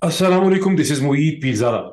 Assalamu alaikum, this is Mueed Pirzada.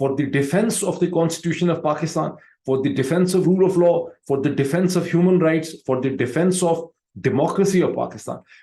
for the defense of the Constitution of Pakistan, for the defense of rule of law, for the defense of human rights, for the defense of democracy of Pakistan.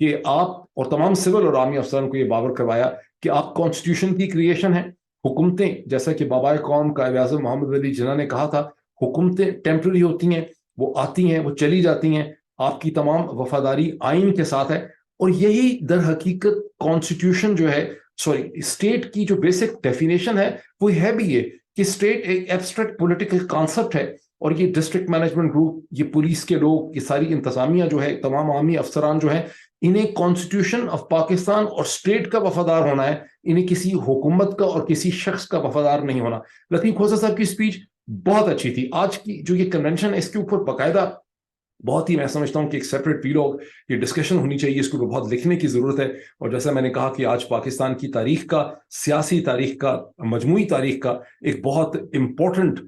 کہ آپ اور تمام civil اور army افسران کو یہ باور کروایا کہ آپ کانسٹیٹیوشن کی کریشن ہیں. حکومتیں جیسا کہ بابائے قوم قائد اعظم محمد علی جناح نے کہا تھا, حکومتیں ٹیمپرری ہوتی ہیں, وہ آتی ہیں, وہ چلی جاتی ہیں, آپ کی تمام وفاداری آئین کے ساتھ ہے. اور یہی در حقیقت کانسٹیٹیوشن جو ہے, اسٹیٹ کی جو بیسک ڈیفینیشن ہے وہ ہے بھی یہ کہ اسٹیٹ ایک ایبسٹریکٹ پولیٹیکل کانسیپٹ ہے. اور یہ ڈسٹرکٹ مینجمنٹ گروپ, یہ پولیس کے لوگ, یہ ساری انتظامیہ جو ہے, تمام عوامی افسران جو ہیں, انہیں کانسٹیٹیوشن آف پاکستان اور اسٹیٹ کا وفادار ہونا ہے, انہیں کسی حکومت کا اور کسی شخص کا وفادار نہیں ہونا. لطیف کھوسہ صاحب کی اسپیچ بہت اچھی تھی. آج کی جو یہ کنونشن ہے اس کے اوپر باقاعدہ بہت ہی میں سمجھتا ہوں کہ ایک سیپریٹ پیلوگ یہ ڈسکشن ہونی چاہیے, اس کو بہت لکھنے کی ضرورت ہے. اور جیسا میں نے کہا کہ آج پاکستان کی تاریخ کا, سیاسی تاریخ کا, مجموعی تاریخ کا ایک بہت امپورٹنٹ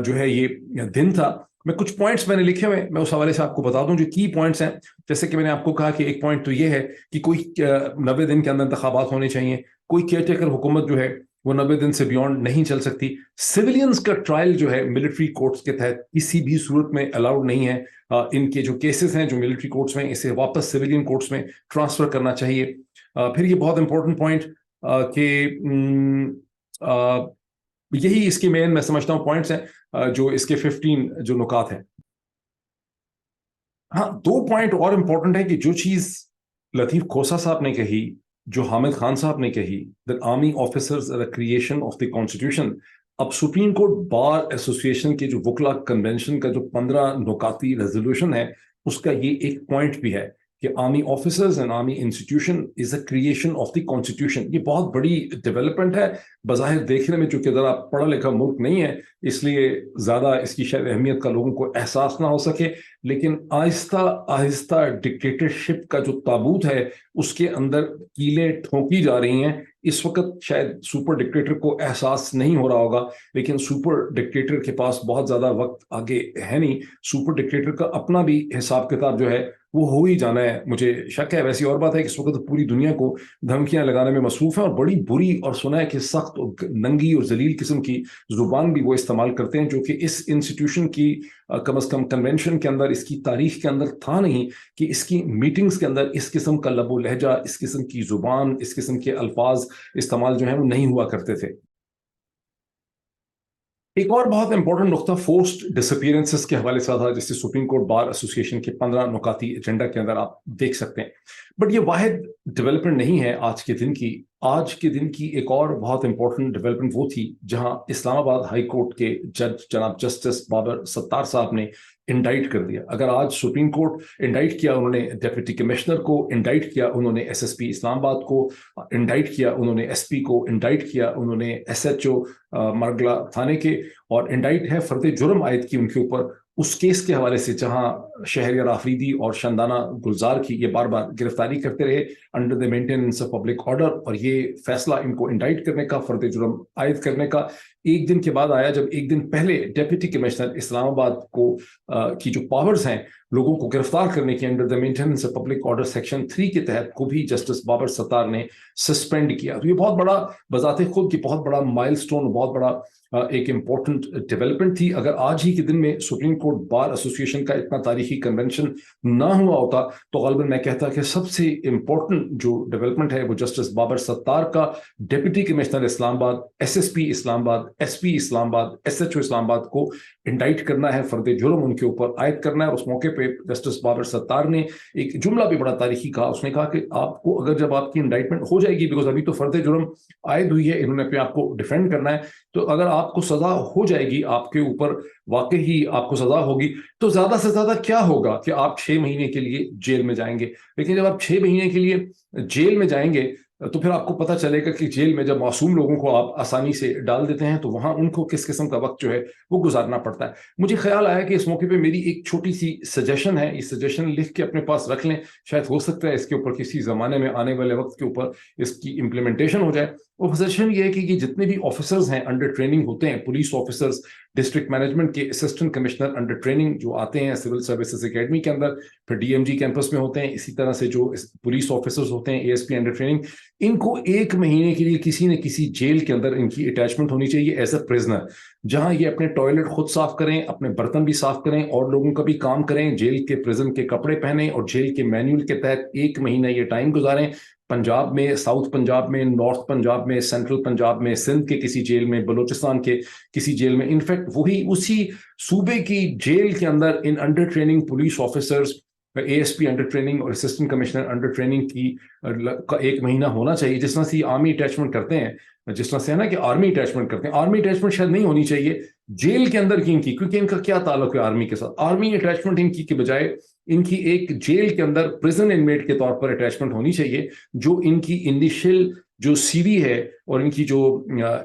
جو ہے یہ دن تھا. میں کچھ پوائنٹس میں نے لکھے ہوئے, میں اس حوالے سے آپ کو بتا دوں جو کی پوائنٹس ہیں. جیسے کہ میں نے آپ کو کہا کہ ایک پوائنٹ تو یہ ہے کہ کوئی 90 دن کے اندر انتخابات ہونے چاہیے, کوئی کیئر ٹیکر حکومت جو ہے وہ 90 دن سے بیونڈ نہیں چل سکتی. سویلینز کا ٹرائل جو ہے ملٹری کورٹس کے تحت کسی بھی صورت میں الاؤڈ نہیں ہے. ان کے جو کیسز ہیں جو ملٹری کورٹس میں, اسے واپس سویلین کورٹس میں ٹرانسفر کرنا چاہیے. پھر یہ بہت امپورٹنٹ پوائنٹ کہ یہی اس کے مین میں سمجھتا ہوں پوائنٹس ہیں جو اس کے 15 جو نکات ہیں. ہاں, 2 پوائنٹ اور امپورٹنٹ ہے کہ جو چیز لطیف کھوسہ صاحب نے کہی, جو حامد خان صاحب نے کہی, that army officers are a creation of the constitution. اب سپریم کورٹ بار ایسوسیشن کے جو وکلا کنونشن کا جو 15 نکاتی ریزولوشن ہے, اس کا یہ ایک پوائنٹ بھی ہے کہ army officers and army institution is a creation of the constitution. یہ بہت بڑی ڈیولپمنٹ ہے. بظاہر دیکھنے میں چونکہ ذرا پڑھا لکھا ملک نہیں ہے, اس لیے زیادہ اس کی شاید اہمیت کا لوگوں کو احساس نہ ہو سکے, لیکن آہستہ آہستہ ڈکٹیٹرشپ کا جو تابوت ہے اس کے اندر کیلیں ٹھونکی جا رہی ہیں. اس وقت شاید سپر ڈکٹیٹر کو احساس نہیں ہو رہا ہوگا, لیکن سپر ڈکٹیٹر کے پاس بہت زیادہ وقت آگے ہے نہیں. سپر ڈکٹیٹر کا اپنا بھی حساب کتاب جو ہے وہ ہو ہی جانا ہے, مجھے شک ہے. ویسی اور بات ہے کہ اس وقت پوری دنیا کو دھمکیاں لگانے میں مصروف ہیں, اور بڑی بری اور سنا ہے کہ سخت اور ننگی اور ذلیل قسم کی زبان بھی وہ استعمال کرتے ہیں, جو کہ اس انسٹیٹیوشن کی کم از کم کنونشن کے اندر, اس کی تاریخ کے اندر تھا نہیں کہ اس کی میٹنگز کے اندر اس قسم کا لب و لہجہ, اس قسم کی زبان, اس قسم کے الفاظ استعمال جو ہیں وہ نہیں ہوا کرتے تھے. ایک اور بہت امپورٹنٹ نقطہ فورسڈ ڈسپیئرنسز کے حوالے سے تھا, جس سے سپریم کورٹ بار ایسوسیشن کے 15 نکاتی ایجنڈا کے اندر آپ دیکھ سکتے ہیں. بٹ یہ واحد ڈیولپمنٹ نہیں ہے آج کے دن کی. آج کے دن کی ایک اور بہت امپورٹنٹ ڈیولپمنٹ وہ تھی جہاں اسلام آباد ہائی کورٹ کے جج جناب جسٹس بابر ستار صاحب نے انڈائٹ کر دیا. اگر آج سپریم کورٹ انڈائٹ کیا, انہوں نے ڈیپٹی کمشنر کو انڈائٹ کیا, انہوں نے ایس ایس پی اسلام آباد کو انڈائٹ کیا, انہوں نے ایس پی کو انڈائٹ کیا, انہوں نے ایس ایچ او مرگلا تھانے کے, اور انڈائٹ ہے فرد جرم عائد کی ان کے اوپر اس کیس کے حوالے سے جہاں شہریار آفریدی اور شندانہ گلزار کی یہ بار بار گرفتاری کرتے رہے under the maintenance of public order, اور یہ فیصلہ ان کو انڈائٹ کرنے کا, فرد جرم عائد کرنے کا ایک دن کے بعد آیا جب ایک دن پہلے ڈیپٹی کمشنر اسلام آباد کو کی جو پاورز ہیں لوگوں کو گرفتار کرنے کی under the maintenance of public order section 3 کے تحت, کو بھی جسٹس بابر ستار نے سسپینڈ کیا. تو یہ بہت بڑا بذات خود کی بہت بڑا مائل سٹون, بہت بڑا ایک امپورٹنٹ ڈیولپمنٹ تھی. اگر آج ہی کے دن میں سپریم کورٹ بار ایسوسیشن کا اتنا تاریخی کنونشن نہ ہوا ہوتا تو غالباً میں کہتا کہ سب سے امپورٹنٹ جو ڈیولپمنٹ ہے وہ جسٹس بابر ستار کا ڈپٹی کمشنر اسلام آباد, ایس ایس پی اسلام آباد, ایس پی اسلام آباد, ایس ایچ او اسلام آباد کو انڈائٹ کرنا ہے, فرد جرم ان کے اوپر عائد کرنا ہے. اس موقع پہ جسٹس بابر ستار نے ایک جملہ بھی بڑا تاریخی کہا. اس نے کہا کہ آپ کو اگر جب آپ کی انڈائٹمنٹ ہو جائے گی, بیکاز ابھی تو فرد جرم عائد ہوئی ہے, انہوں نے اپنے آپ کو ڈیفینڈ کرنا ہے, تو اگر آپ کو سزا ہو جائے گی, آپ کے اوپر واقعی آپ کو سزا ہوگی, تو زیادہ سے زیادہ کیا ہوگا کہ آپ 6 مہینے کے لیے جیل میں جائیں گے. لیکن جب آپ 6 مہینے کے لیے جیل میں جائیں گے تو پھر آپ کو پتہ چلے گا کہ جیل میں جب معصوم لوگوں کو آپ آسانی سے ڈال دیتے ہیں تو وہاں ان کو کس قسم کا وقت جو ہے وہ گزارنا پڑتا ہے. مجھے خیال آیا کہ اس موقع پہ میری ایک چھوٹی سی سجیشن ہے, یہ سجیشن لکھ کے اپنے پاس رکھ لیں, شاید ہو سکتا ہے اس کے اوپر کسی زمانے میں آنے والے وقت کے اوپر اس کی امپلیمنٹیشن ہو جائے. وہ سجیشن یہ ہے کہ یہ جتنے بھی آفیسرز ہیں انڈر ٹریننگ ہوتے ہیں, پولیس آفیسرز, ڈسٹرکٹ مینجمنٹ کے اسسٹنٹ کمشنر انڈر ٹریننگ جو آتے ہیں سول سروسز اکیڈمی کے اندر, پھر ڈی ایم جی کیمپس میں ہوتے ہیں, اسی طرح سے جو پولیس آفیسرز ہوتے ہیں A S P under training, ان کو 1 مہینے کے لیے کسی نہ کسی جیل کے اندر ان کی اٹیچمنٹ ہونی چاہیے ایز اے پرزنر، جہاں یہ اپنے ٹوائلٹ خود صاف کریں، اپنے برتن بھی صاف کریں اور لوگوں کا بھی کام کریں، جیل کے پرزن کے کپڑے پہنیں اور جیل کے مینیول کے تحت 1 مہینہ یہ ٹائم گزاریں۔ پنجاب میں، ساؤتھ پنجاب میں، نارتھ پنجاب میں، سینٹرل پنجاب میں، سندھ کے کسی جیل میں، بلوچستان کے کسی جیل میں، انفیکٹ وہی اسی صوبے کی جیل کے اندر ان under training police officers, A S P under training اور اسسٹنٹ کمشنر انڈر ٹریننگ کی کا 1 مہینہ ہونا چاہیے، جس طرح سے آرمی اٹیچمنٹ کرتے ہیں، جس طرح سے ہے نا کہ آرمی اٹیچمنٹ کرتے ہیں۔ آرمی اٹیچمنٹ شاید نہیں ہونی چاہیے جیل کے اندر کی ان کی، کیونکہ ان کا کیا تعلق ہے آرمی کے ساتھ۔ آرمی اٹیچمنٹ ان کی کے بجائے ان کی ایک جیل کے اندر پرزن انمیٹ کے طور پر اٹیچمنٹ ہونی چاہیے، جو ان کی انیشیل جو سی وی ہے اور ان کی جو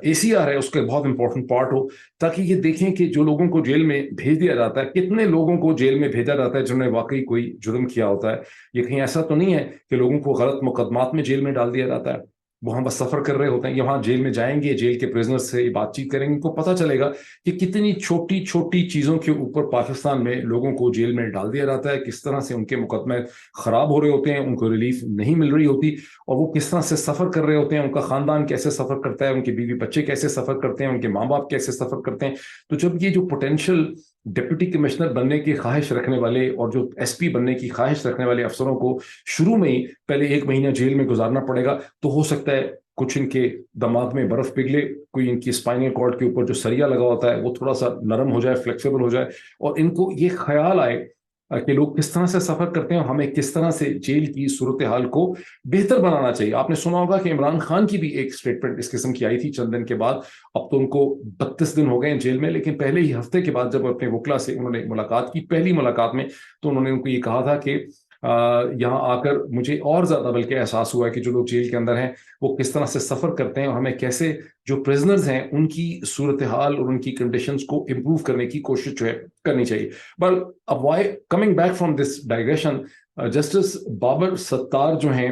اے سی آر ہے اس کا بہت امپورٹنٹ پارٹ ہو، تاکہ یہ دیکھیں کہ جو لوگوں کو جیل میں بھیج دیا جاتا ہے، کتنے لوگوں کو جیل میں بھیجا جاتا ہے جنہوں نے واقعی کوئی جرم کیا ہوتا ہے۔ یہ کہیں ایسا تو نہیں ہے کہ لوگوں کو غلط مقدمات میں جیل میں ڈال دیا جاتا ہے، وہاں بس سفر کر رہے ہوتے ہیں، یہاں جیل میں جائیں گے، جیل کے پریزنر سے بات چیت کریں گے، ان کو پتہ چلے گا کہ کتنی چھوٹی چھوٹی چیزوں کے اوپر پاکستان میں لوگوں کو جیل میں ڈال دیا جاتا ہے، کس طرح سے ان کے مقدمے خراب ہو رہے ہوتے ہیں، ان کو ریلیف نہیں مل رہی ہوتی، اور وہ کس طرح سے سفر کر رہے ہوتے ہیں، ان کا خاندان کیسے سفر کرتا ہے، ان کے بیوی بچے کیسے سفر کرتے ہیں، ان کے ماں باپ کیسے سفر کرتے ہیں۔ تو جب یہ جو پوٹینشیل ڈپٹی کمشنر بننے کی خواہش رکھنے والے اور جو ایس پی بننے کی خواہش رکھنے والے افسروں کو شروع میں ہی پہلے 1 مہینہ جیل میں گزارنا پڑے گا، تو ہو سکتا ہے کچھ ان کے دماغ میں برف پگھلے، کوئی ان کی اسپائنل کارڈ کے اوپر جو سریا لگا ہوتا ہے وہ تھوڑا سا نرم ہو جائے، فلیکسیبل ہو جائے، اور ان کو یہ خیال آئے کہ لوگ کس طرح سے سفر کرتے ہیں اور ہمیں کس طرح سے جیل کی صورتحال کو بہتر بنانا چاہیے۔ آپ نے سنا ہوگا کہ عمران خان کی بھی ایک سٹیٹمنٹ اس قسم کی آئی تھی چند دن کے بعد، اب تو ان کو 32 دن ہو گئے ہیں جیل میں، لیکن پہلے ہی ہفتے کے بعد جب اپنے وکلا سے انہوں نے ملاقات کی، پہلی ملاقات میں، تو انہوں نے ان کو یہ کہا تھا کہ یہاں آ کر مجھے اور زیادہ بلکہ احساس ہوا ہے کہ جو لوگ جیل کے اندر ہیں وہ کس طرح سے سفر کرتے ہیں اور ہمیں کیسے جو پرزنرز ہیں ان کی صورتحال اور ان کی کنڈیشنز کو امپروو کرنے کی کوشش جو ہے کرنی چاہیے۔ بٹ اب why coming back from this digression, justice Babar Sattar جو ہیں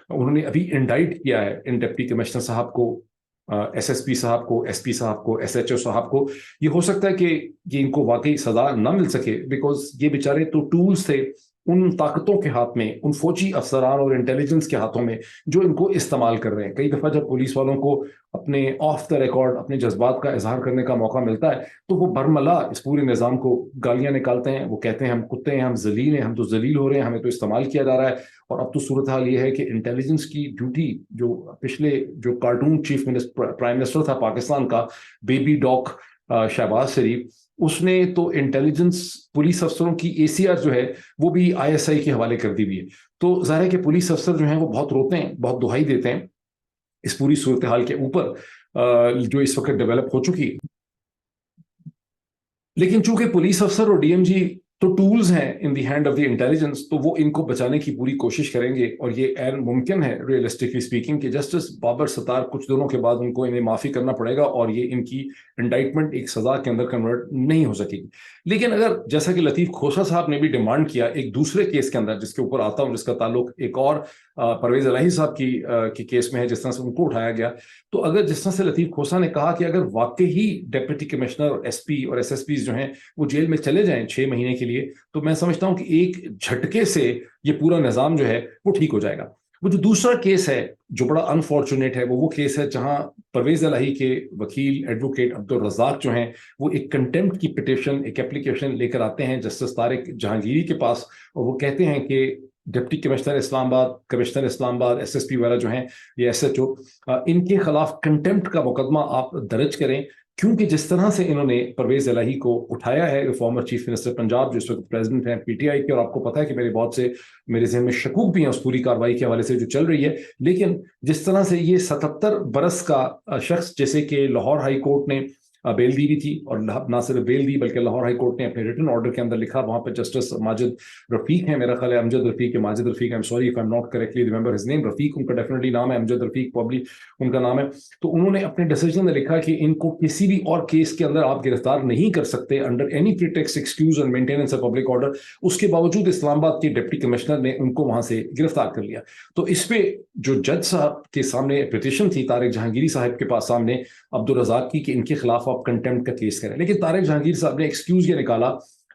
انہوں نے ابھی انڈائٹ کیا ہے ان ڈپٹی کمشنر صاحب کو، ایس ایس پی صاحب کو، ایس پی صاحب کو، ایس ایچ او صاحب کو۔ یہ ہو سکتا ہے کہ یہ ان کو واقعی سزا نہ مل سکے، بیکاز یہ بیچارے تو ٹولز تھے ان طاقتوں کے ہاتھ میں، ان فوجی افسران اور انٹیلیجنس کے ہاتھوں میں جو ان کو استعمال کر رہے ہیں۔ کئی دفعہ جب پولیس والوں کو اپنے آف دا ریکارڈ اپنے جذبات کا اظہار کرنے کا موقع ملتا ہے تو وہ برملا اس پورے نظام کو گالیاں نکالتے ہیں، وہ کہتے ہیں ہم کتے ہیں، ہم ذلیل ہیں، ہم تو ذلیل ہو رہے ہیں، ہمیں تو استعمال کیا جا رہا ہے۔ اور اب تو صورتحال یہ ہے کہ انٹیلیجنس کی ڈیوٹی جو پچھلے جو cartoon chief minister prime minister تھا پاکستان کا، بیبی ڈاک شہباز شریف، اس نے تو انٹیلیجنس پولیس افسروں کی اے سی آر جو ہے وہ بھی آئی ایس آئی کے حوالے کر دی ہوئی ہے۔ تو ظاہر ہے کہ پولیس افسر جو ہیں وہ بہت روتے ہیں، بہت دہائی دیتے ہیں اس پوری صورتحال کے اوپر جو اس وقت ڈیولپ ہو چکی۔ لیکن چونکہ پولیس افسر اور ڈی ایم جی تو ٹولز ہیں in the hand of the intelligence, تو وہ ان کو بچانے کی پوری کوشش کریں گے، اور یہ عین ممکن ہے ریئلسٹکلی اسپیکنگ کہ جسٹس بابر ستار کچھ دنوں کے بعد ان کو انہیں معافی کرنا پڑے گا اور یہ ان کی انڈائٹمنٹ ایک سزا کے اندر کنورٹ نہیں ہو سکے گی۔ لیکن اگر جیسا کہ لطیف کھوسہ صاحب نے بھی ڈیمانڈ کیا ایک دوسرے کیس کے اندر جس کے اوپر آتا ہوں، جس کا تعلق ایک اور پرویز الہی صاحب کی کیس میں ہے، جس طرح سے ان کو اٹھایا گیا، تو اگر جس طرح سے لطیف کھوسہ نے کہا کہ اگر واقعی ڈپٹی کمشنر، ایس پی اور ایس ایس پیز جو ہیں وہ جیل میں چلے جائیں 6 مہینے کے لیے، تو میں سمجھتا ہوں کہ ایک جھٹکے سے یہ پورا نظام جو ہے وہ ٹھیک ہو جائے گا۔ وہ جو دوسرا کیس ہے جو بڑا انفارچونیٹ ہے، وہ کیس ہے جہاں پرویز الہی کے وکیل ایڈوکیٹ عبدالرزاق جو ہیں وہ ایک کنٹمپٹ کی پٹیشن، ایک اپلیکیشن لے کر آتے ہیں جسٹس طارق جہانگیری کے پاس، اور وہ کہتے ہیں کہ ڈپٹی کمشنر اسلام آباد، کمشنر اسلام آباد، ایس ایس پی وغیرہ جو ہیں، یہ ایس ایچ او، ان کے خلاف کنٹمپٹ کا مقدمہ آپ درج کریں، کیونکہ جس طرح سے انہوں نے پرویز الہی کو اٹھایا ہے، فارمر چیف منسٹر پنجاب جو اس وقت پریزیڈنٹ ہیں پی ٹی آئی کے، اور آپ کو پتا ہے کہ میرے ذہن میں شکوک بھی ہیں اس پوری کارروائی کے حوالے سے جو چل رہی ہے، لیکن جس طرح سے یہ 77 برس کا شخص، جیسے کہ لاہور ہائی کورٹ نے بیل دی بھی تھی، اور نہ صرف بیل دی بلکہ لاہور ہائی کورٹ نے اپنے ریٹن آرڈر کے اندر لکھا، وہاں پہ جسٹس ماجد رفیق ہیں، میرا خیال ہے امجد رفیق ہے، ماجد رفیق، I'm sorry if I'm not correctly remember his name، رفیق ان کا ڈیفینیٹلی نام ہے، امجد رفیق پبلی ان کا نام ہے۔ تو انہوں نے اپنے ڈیسیجن میں لکھا کہ ان کو کسی بھی اور کیس کے اندر آپ گرفتار نہیں کر سکتے under any pretext, excuse and maintenance of public order. اس کے باوجود اسلام آباد کے ڈپٹی کمشنر نے ان کو وہاں سے گرفتار کر لیا۔ تو اس پہ جو جج صاحب کے سامنے پٹیشن تھی طارق جہانگیری صاحب کے پاس سامنے عبدالرزاق کی، کہ ان کے خلاف آپ کنٹمپٹ کا کیس کریں، لیکن طارق جہانگیر صاحب نے ایکسکیوز یہ نکالا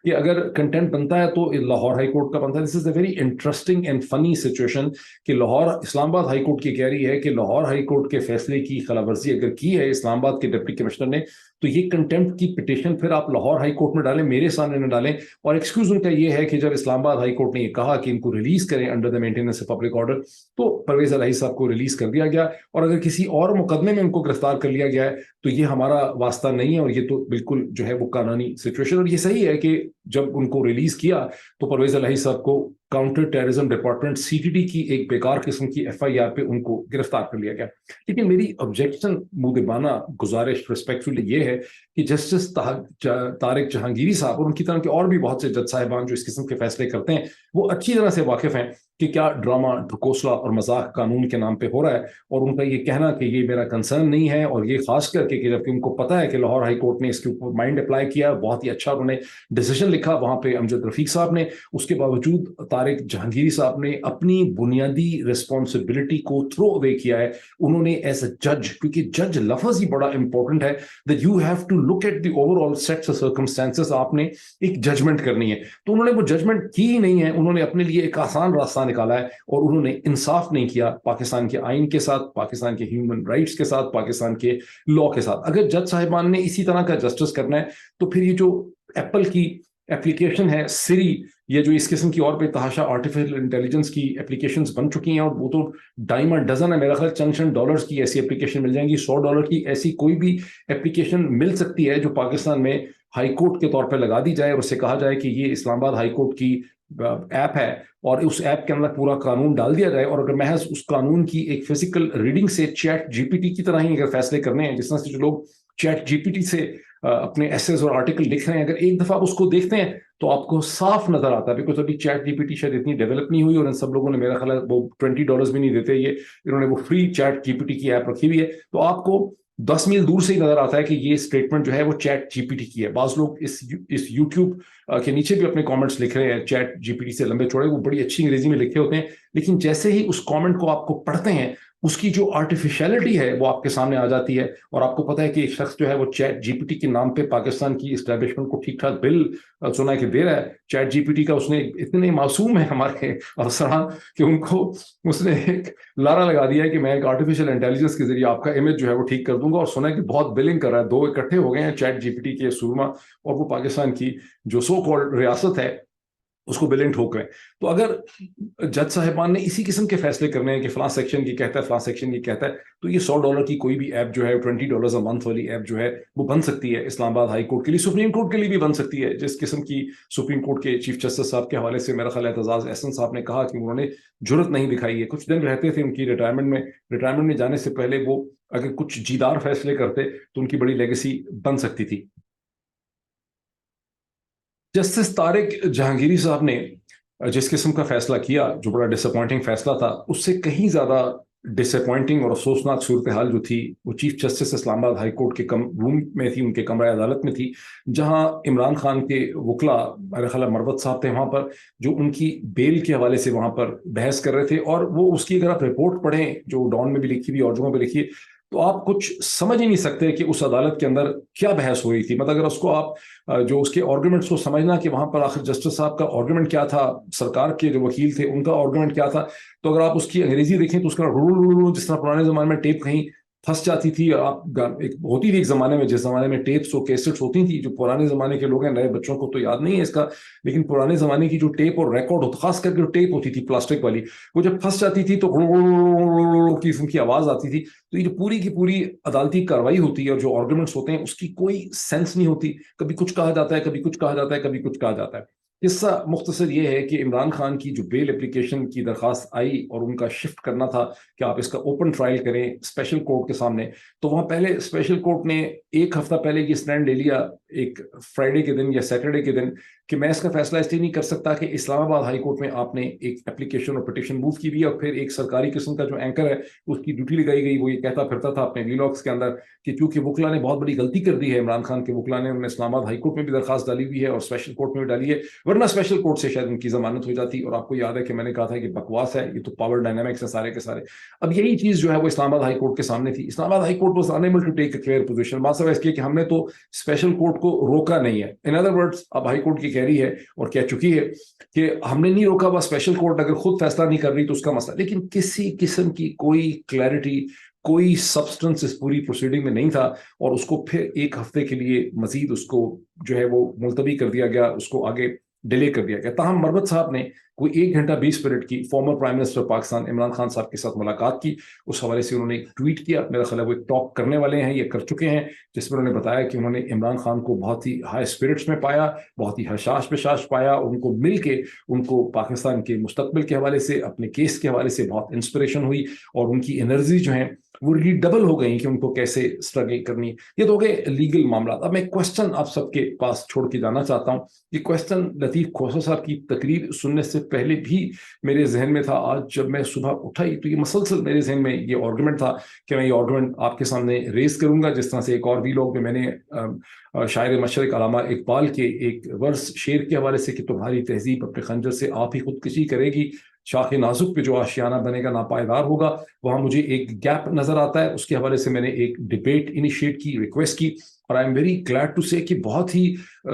کہ اگر کنٹینٹ بنتا ہے تو لاہور ہائی کورٹ کا بنتا ہے. دس از اے ویری انٹرسٹنگ اینڈ فنی سچویشن کہ اسلام آباد ہائی کورٹ کی کہہ رہی ہے کہ لاہور ہائی کورٹ کے فیصلے کی خلاف ورزی اگر کی ہے اسلام آباد کے ڈپٹی کمشنر نے تو یہ کنٹمپٹ کی پٹیشن پھر آپ لاہور ہائی کورٹ میں ڈالیں, میرے سامنے نہ ڈالیں. اور ایکسکیوز ان کا یہ ہے کہ جب اسلام آباد ہائی کورٹ نے یہ کہا کہ ان کو ریلیز کریں under the maintenance of public order تو پرویز الہی صاحب کو ریلیز کر دیا گیا, اور اگر کسی اور مقدمے میں ان کو گرفتار کر لیا گیا ہے تو یہ ہمارا واسطہ نہیں ہے, اور یہ تو بالکل جو ہے وہ قانونی سچویشن. اور یہ صحیح ہے کہ جب ان کو ریلیز کیا تو پرویز الہی صاحب کو کاؤنٹر ٹیررزم ڈپارٹمنٹ CTD کی ایک بیکار قسم کی FIR پہ ان کو گرفتار کر لیا گیا. لیکن میری آبجیکشن مودبانہ گزارش ریسپیکٹفلی یہ ہے کہ جسٹس طارق جہانگیری صاحب اور ان کی طرح کے اور بھی بہت سے جج صاحبان جو اس قسم کے فیصلے کرتے ہیں وہ اچھی طرح سے واقف ہیں کہ کیا ڈرامہ ڈھکوسلا اور مذاق قانون کے نام پہ ہو رہا ہے, اور ان کا یہ کہنا کہ یہ میرا کنسرن نہیں ہے, اور یہ خاص کر کے کہ جبکہ ان کو پتا ہے کہ لاہور ہائی کورٹ نے اس کے اوپر مائنڈ اپلائی کیا, بہت ہی اچھا انہوں نے ڈیسیژن لکھا وہاں پہ امجد رفیق صاحب نے, اس کے باوجود طارق جہانگیری صاحب نے اپنی بنیادی ریسپانسبلٹی کو تھرو اوے کیا ہے. انہوں نے ایز اے جج, کیونکہ جج لفظ ہی بڑا امپورٹنٹ ہے, that you have to look at the overall sets of circumstances, آپ نے ایک ججمنٹ کرنی ہے, تو انہوں نے وہ ججمنٹ کی ہی نہیں ہے. انہوں نے اپنے لیے ایک آسان راستہ نکالا ہے اور انہوں نے انصاف نہیں کیا پاکستان کے آئین کے ساتھ, پاکستان کے ہیومن رائٹس کے ساتھ, پاکستان کے لا کے ساتھ. اگر جج صاحبان نے اسی طرح کا جسٹس کرنا ہے تو پھر یہ جو ایپل کی اپلیکیشن ہے سری, یہ جو اس قسم کی اور بے تحاشا آرٹیفیشل انٹیلیجنس کی اپلیکیشنز بن چکی ہیں, اور وہ تو ڈائمنڈ ڈزن ہے, میرا خیال چند ڈالرز کی ایسی اپلیکیشن مل جائیں گی, $100 کی ایسی کوئی بھی اپلیکیشن مل سکتی ہے جو پاکستان میں ہائی کورٹ کے طور پہ لگا دی جائے اور اس سے کہا جائے کہ یہ اسلام آباد ہائی کورٹ کی ایپ ہے, اور اس ایپ کے اندر پورا قانون ڈال دیا جائے, اور اگر محض اس قانون کی ایک فزیکل ریڈنگ سے ChatGPT کی طرح ہی اگر فیصلے کرنے ہیں, جس طرح سے جو لوگ ChatGPT سے اپنے ایسیز اور آرٹیکل لکھ رہے ہیں, اگر ایک دفعہ اس کو دیکھتے ہیں تو آپ کو صاف نظر آتا ہے, بیکاز ابھی ChatGPT شاید اتنی ڈیولپ نہیں ہوئی, اور ان سب لوگوں نے میرا خیال ہے وہ $20 بھی نہیں دیتے, یہ انہوں نے وہ فری ChatGPT کی ایپ رکھی ہوئی ہے, تو آپ کو 10 میل دور سے ہی نظر آتا ہے کہ یہ اسٹیٹمنٹ جو ہے وہ ChatGPT کی ہے. بعض لوگ اس یوٹیوب کے نیچے بھی اپنے کامنٹس لکھ رہے ہیں ChatGPT سے لمبے چوڑے, وہ بڑی اچھی انگریزی میں لکھے ہوتے ہیں, لیکن جیسے ہی اس کامنٹ کو آپ کو پڑھتے ہیں اس کی جو آرٹیفیشیلٹی ہے وہ آپ کے سامنے آ جاتی ہے, اور آپ کو پتا ہے کہ ایک شخص جو ہے وہ ChatGPT کے نام پہ پاکستان کی اسٹیبلشمنٹ کو ٹھیک ٹھاک بل سنا کے دے رہا ہے. ChatGPT کا اس نے اتنے معصوم ہے ہمارے افسران کہ ان کو اس نے ایک لارا لگا دیا ہے کہ میں ایک آرٹیفیشیل انٹیلیجنس کے ذریعے آپ کا امیج جو ہے وہ ٹھیک کر دوں گا, اور سنا ہے کہ بہت بلنگ کر رہا ہے. 2 اکٹھے ہو گئے ہیں ChatGPT کے سورما اور وہ پاکستان کی جو سو کالڈ ریاست ہے اس کو بلنگ ٹھوک رہے ہیں. تو اگر جج صاحبان نے اسی قسم کے فیصلے کرنے ہیں کہ فلاں سیکشن یہ کہتا ہے, فلاں سیکشن یہ کہتا ہے, تو یہ $100 کی کوئی بھی ایپ جو ہے, $20 a month والی ایپ جو ہے وہ بن سکتی ہے اسلام آباد ہائی کورٹ کے لیے, سپریم کورٹ کے لیے بھی بن سکتی ہے. جس قسم کی سپریم کورٹ کے چیف جسٹس صاحب کے حوالے سے میرا خیال ہے اعتزاز احسن صاحب نے کہا کہ انہوں نے جرت نہیں دکھائی ہے, کچھ دن رہتے تھے ان کی ریٹائرمنٹ میں جانے سے پہلے وہ اگر کچھ جیدار فیصلے کرتے تو ان کی بڑی لیگیسی بن سکتی تھی. جسٹس طارق جہانگیری صاحب نے جس قسم کا فیصلہ کیا جو بڑا ڈس اپوائنٹنگ فیصلہ تھا, اس سے کہیں زیادہ ڈس اپوائنٹنگ اور افسوسناک صورتحال جو تھی وہ چیف جسٹس اسلام آباد ہائی کورٹ کے روم میں تھی, ان کے کمرہ عدالت میں تھی, جہاں عمران خان کے وکلا میرا خیال مروت صاحب تھے وہاں پر, جو ان کی بیل کے حوالے سے وہاں پر بحث کر رہے تھے. اور وہ اس کی اگر آپ رپورٹ پڑھیں جو ڈان میں بھی لکھی ہوئی اور جگہوں پہ لکھی ہے تو آپ کچھ سمجھ ہی نہیں سکتے کہ اس عدالت کے اندر کیا بحث ہو رہی تھی. مطلب اگر اس کو آپ جو اس کے آرگومنٹس کو سمجھنا کہ وہاں پر آخر جسٹس صاحب کا آرگومنٹ کیا تھا, سرکار کے جو وکیل تھے ان کا آرگومنٹ کیا تھا, تو اگر آپ اس کی انگریزی دیکھیں تو اس کا جس طرح پرانے زمانے میں ٹیپ کہیں پھنس جاتی تھی, آپ ایک ہوتی تھی ایک زمانے میں, جس زمانے میں ٹیپس اور کیسٹس ہوتی تھی, جو پرانے زمانے کے لوگ ہیں, نئے بچوں کو تو یاد نہیں ہے اس کا, لیکن پرانے زمانے کی جو ٹیپ اور ریکارڈ ہوتا, خاص کر کے جو ٹیپ ہوتی تھی پلاسٹک والی, وہ جب پھنس جاتی تھی تو قسم کی آواز آتی تھی. تو یہ جو پوری کی پوری عدالتی کاروائی ہوتی ہے اور جو آرگومنٹس ہوتے ہیں اس کی کوئی سینس نہیں ہوتی, کبھی کچھ کہا جاتا ہے, کبھی کچھ کہا جاتا ہے, کبھی کچھ کہا جاتا ہے. قصہ مختصر یہ ہے کہ عمران خان کی جو بیل اپلیکیشن کی درخواست آئی اور ان کا شفٹ کرنا تھا کہ آپ اس کا اوپن ٹرائل کریں اسپیشل کورٹ کے سامنے, تو وہاں پہلے اسپیشل کورٹ نے ایک ہفتہ پہلے یہ اسٹینڈ لے لیا ایک فرائیڈے کے دن یا سیٹرڈے کے دن کہ میں اس کا فیصلہ اس لیے نہیں کر سکتا کہ اسلام آباد ہائی کورٹ میں آپ نے ایک اپلیکیشن اور پٹیشن موو کی بھی ہے, اور پھر ایک سرکاری قسم کا جو اینکر ہے اس کی ڈیوٹی لگائی گئی, وہ یہ کہتا پھرتا تھا اپنے ویلاگس کے اندر کہ کیونکہ وکلا نے بہت بڑی غلطی کر دی ہے, عمران خان کے وکلا نے, انہوں نے اسلام آباد ہائی کورٹ میں بھی درخواست ڈالی ہوئی ہے اور اسپیشل کورٹ میں بھی ڈالی ہے, ورنہ اسپیشل کورٹ سے شاید ان کی ضمانت ہو جاتی. اور آپ کو یاد ہے کہ میں نے کہا تھا کہ بکواس ہے, یہ تو پاور ڈائنامکس ہے سارے کے سارے. اب یہی چیز جو ہے وہ اسلام آباد ہائی کورٹ کے سامنے تھی. Islamabad high court was unable to take a clear position. بات سب اس کی کہ ہم نے تو اسپیشل کورٹ کو روکا نہیں ہے. ان ادر ورڈز اب ہائی کورٹ کی کہہ رہی ہے اور کہہ چکی ہے کہ ہم نے نہیں روکا ہوا، اسپیشل کورٹ اگر خود فیصلہ نہیں کر رہی تو اس کا مسئلہ، لیکن کسی قسم کی کوئی کلیئرٹی، کوئی سبسٹنس اس پوری پروسیڈنگ میں نہیں تھا، اور اس کو پھر ایک ہفتے کے لیے مزید اس کو جو ہے وہ ملتوی کر دیا گیا، اس کو آگے ڈیلے کر دیا گیا. تاہم مربت صاحب نے کوئی 1 گھنٹہ 20 منٹ کی former prime minister Pakistan Imran Khan صاحب کے ساتھ ملاقات کی. اس حوالے سے انہوں نے ایک ٹویٹ کیا، میرا خیال ہے وہ ایک ٹاک کرنے والے ہیں، یہ کر چکے ہیں، جس میں انہوں نے بتایا کہ انہوں نے عمران خان کو بہت ہی ہائی اسپرٹس میں پایا، بہت ہی حشاش بشاش پایا، ان کو مل کے ان کو پاکستان کے مستقبل کے حوالے سے، اپنے کیس کے حوالے سے بہت انسپریشن ہوئی، اور ان کی انرجی جو ہیں وہ ریلی ڈبل ہو گئی کہ ان کو کیسے اسٹرگل کرنی. یہ تو ہو گئے لیگل معاملات. اب میں ایک کوشچن آپ سب کے پاس چھوڑ کے جانا چاہتا ہوں. یہ کوشچن لطیف کھوسہ صاحب کی تقریر سننے سے پہلے بھی میرے ذہن میں تھا. آج جب میں صبح اٹھا ہی تو یہ مسلسل میرے ذہن میں یہ آرگومنٹ تھا کہ میں یہ آرگومنٹ آپ کے سامنے ریز کروں گا، جس طرح سے ایک اور بھی لوگ میں نے شاعر مشرق علامہ اقبال کے ایک ورس شعر کے حوالے سے کہ تمہاری تہذیب اپنے خنجر سے آپ ہی خودکشی کرے گی، شاخ نازک پہ جو آشیانہ بنے گا ناپائیدار ہوگا، وہاں مجھے ایک گیپ نظر آتا ہے. اس کے حوالے سے میں نے ایک ڈبیٹ انیشیٹ کی، ریکویسٹ کی، اور I am very glad to say کہ بہت ہی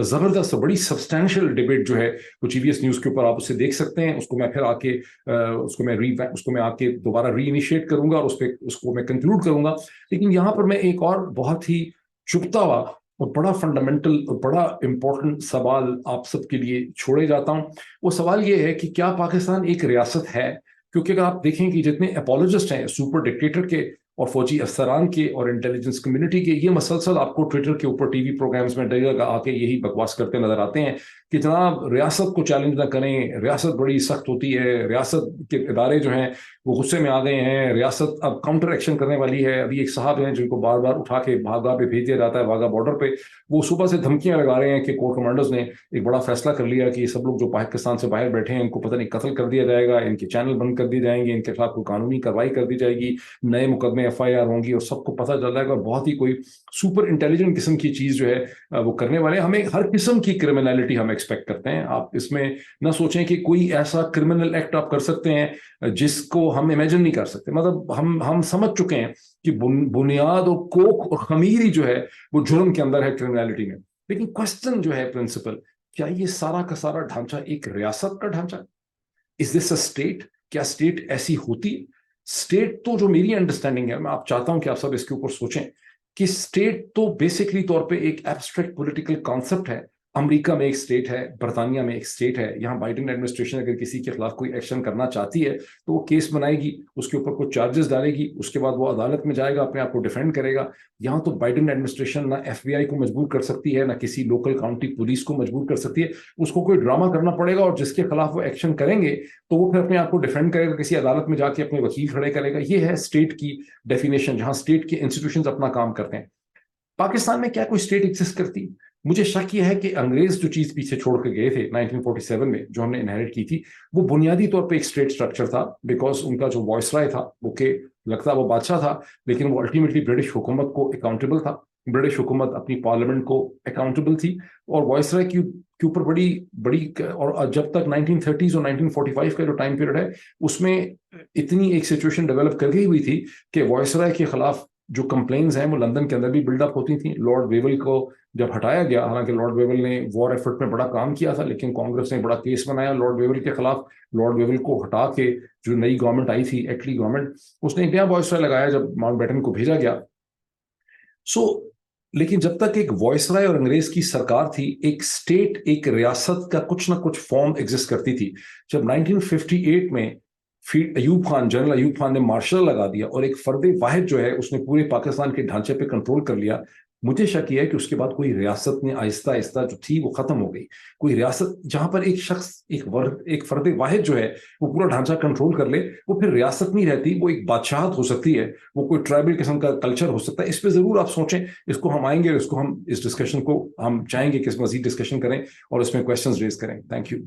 زبردست، بڑی سبسٹینشیل ڈبیٹ جو ہے وہ جی وی ایس نیوز کے اوپر آپ اسے دیکھ سکتے ہیں. اس کو میں پھر آ کے اس کو میں آ کے دوبارہ ری انیشیٹ کروں گا اور اس کو میں کنکلوڈ کروں گا. لیکن یہاں پر میں ایک اور بہت ہی چبھتا ہوا اور بڑا فنڈامنٹل اور بڑا امپورٹنٹ سوال آپ سب کے لیے چھوڑے جاتا ہوں. وہ سوال یہ ہے کہ کیا پاکستان ایک ریاست ہے؟ کیونکہ اگر آپ دیکھیں کہ جتنے اپولوجسٹ ہیں سپر ڈکٹیٹر کے اور فوجی افسران کے اور انٹیلیجنس کمیونٹی کے، یہ مسلسل آپ کو ٹویٹر کے اوپر، ٹی وی پروگرامز میں ڈگہ آ کے یہی بکواس کرتے نظر آتے ہیں کہ جناب ریاست کو چیلنج نہ کریں، ریاست بڑی سخت ہوتی ہے، ریاست کے ادارے جو ہیں وہ غصے میں آ گئے ہیں، ریاست اب کاؤنٹر ایکشن کرنے والی ہے. ابھی ایک صاحب ہیں جن کو بار بار اٹھا کے بھاگا پہ بھیج دیا جاتا ہے، بھاگا بارڈر پہ، وہ صبح سے دھمکیاں لگا رہے ہیں کہ کور کمانڈرز نے ایک بڑا فیصلہ کر لیا کہ یہ سب لوگ جو پاکستان سے باہر بیٹھے ہیں ان کو پتہ نہیں قتل کر دیا جائے گا، ان کے چینل بند کر دیے جائیں گے، ان کے خلاف کوئی قانونی کارروائی کر دی جائے گی، نئے مقدمے FIR ہوں گی، اور سب کو پتہ چل جائے گا. اور بہت ہی کوئی سپر انٹیلیجنٹ قسم کی چیز جو ہے وہ کرنے والے ہیں. ہمیں ہر قسم کی کرمنالٹی ہم ایکسپیکٹ کرتے ہیں. آپ اس میں نہ سوچیں کہ کوئی ایسا کرمنل ایکٹ آپ کر سکتے ہیں جس کو ہم امیجن نہیں کر سکتے. مطلب ہم سمجھ چکے ہیں کہ بنیاد اور کوک اور خمیری جو ہے وہ جرم کے اندر ہے کرمنالٹی میں. لیکن کوسچن جو ہے پرنسپل، کیا یہ سارا کا سارا ڈھانچہ ایک ریاست کا ڈھانچہ؟ از دس اے اسٹیٹ؟ کیا اسٹیٹ ایسی ہوتی؟ اسٹیٹ تو جو میری انڈرسٹینڈنگ ہے، میں آپ چاہتا ہوں کہ آپ سب اس کے اوپر سوچیں کہ اسٹیٹ تو بیسکلی طور پہ ایک ایبسٹریکٹ پولیٹیکل کانسیپٹ ہے. امریکہ میں ایک اسٹیٹ ہے، برطانیہ میں ایک اسٹیٹ ہے. یہاں بائیڈن ایڈمنسٹریشن اگر کسی کے خلاف کوئی ایکشن کرنا چاہتی ہے تو وہ کیس بنائے گی، اس کے اوپر کچھ چارجز ڈالے گی، اس کے بعد وہ عدالت میں جائے گا، اپنے آپ کو ڈیفینڈ کرے گا. یہاں تو بائیڈن ایڈمنسٹریشن نہ FBI کو مجبور کر سکتی ہے، نہ کسی لوکل کاؤنٹی پولیس کو مجبور کر سکتی ہے. اس کو کوئی ڈرامہ کرنا پڑے گا، اور جس کے خلاف وہ ایکشن کریں گے تو وہ پھر اپنے آپ کو ڈیفینڈ کرے گا، کسی عدالت میں جا کے اپنے وکیل کھڑے کرے گا. یہ ہے اسٹیٹ کی ڈیفینیشن، جہاں اسٹیٹ کے انسٹیٹیوشنز اپنا کام کرتے ہیں. پاکستان میں کیا کوئی اسٹیٹ ایگزسٹ کرتی؟ مجھے شک یہ ہے کہ انگریز جو چیز پیچھے چھوڑ کے گئے تھے 1947 میں، جو ہم نے انہیریٹ کی تھی، وہ بنیادی طور پہ ایک اسٹیٹ اسٹرکچر تھا. بیکاز ان کا جو وائس رائے تھا وہ کہ لگتا وہ بادشاہ تھا، لیکن وہ الٹیمیٹلی برٹش حکومت کو اکاؤنٹیبل تھا. برٹش حکومت اپنی پارلیمنٹ کو اکاؤنٹیبل تھی، اور وائس رائے کے اوپر بڑی اور جب تک 1930s اور 1945 کا جو ٹائم پیریڈ ہے اس میں اتنی ایک سچویشن ڈیولپ کر گئی ہوئی تھی کہ وائس رائے کے خلاف جو کمپلینز ہیں وہ لندن کے اندر بھی بلڈ اپ ہوتی تھیں. لارڈ ویول کو جب ہٹایا گیا، حالانکہ لارڈ ویول نے وار ایفرٹ میں بڑا کام کیا تھا، لیکن کانگریس نے بڑا کیس بنایا لارڈ ویول کے خلاف. لارڈ ویول کو ہٹا کے جو نئی گورنمنٹ آئی تھی، ایٹلی گورنمنٹ، اس نے ایک نیا وائس رائے لگایا جب ماؤنٹ بیٹن کو بھیجا گیا. لیکن جب تک ایک وائس رائے اور انگریز کی سرکار تھی، ایک اسٹیٹ، ایک ریاست کا کچھ نہ کچھ فارم ایگزسٹ کرتی تھی. جب 1958 میں جنرل ایوب خان نے مارشل لگا دیا اور ایک فرد واحد جو ہے اس نے پورے پاکستان کے ڈھانچے پہ کنٹرول کر لیا، مجھے شک یہ ہے کہ اس کے بعد کوئی ریاست نے آہستہ آہستہ جو تھی وہ ختم ہو گئی. کوئی ریاست جہاں پر ایک شخص، ایک فرد واحد جو ہے وہ پورا ڈھانچہ کنٹرول کر لے، وہ پھر ریاست نہیں رہتی، وہ ایک بادشاہت ہو سکتی ہے، وہ کوئی ٹرائبل قسم کا کلچر ہو سکتا ہے. اس پہ ضرور آپ سوچیں. اس کو ہم آئیں گے، اس ڈسکشن کو ہم چاہیں گے کہ مزید ڈسکشن کریں اور اس میں کویسچنز ریز کریں. Thank you.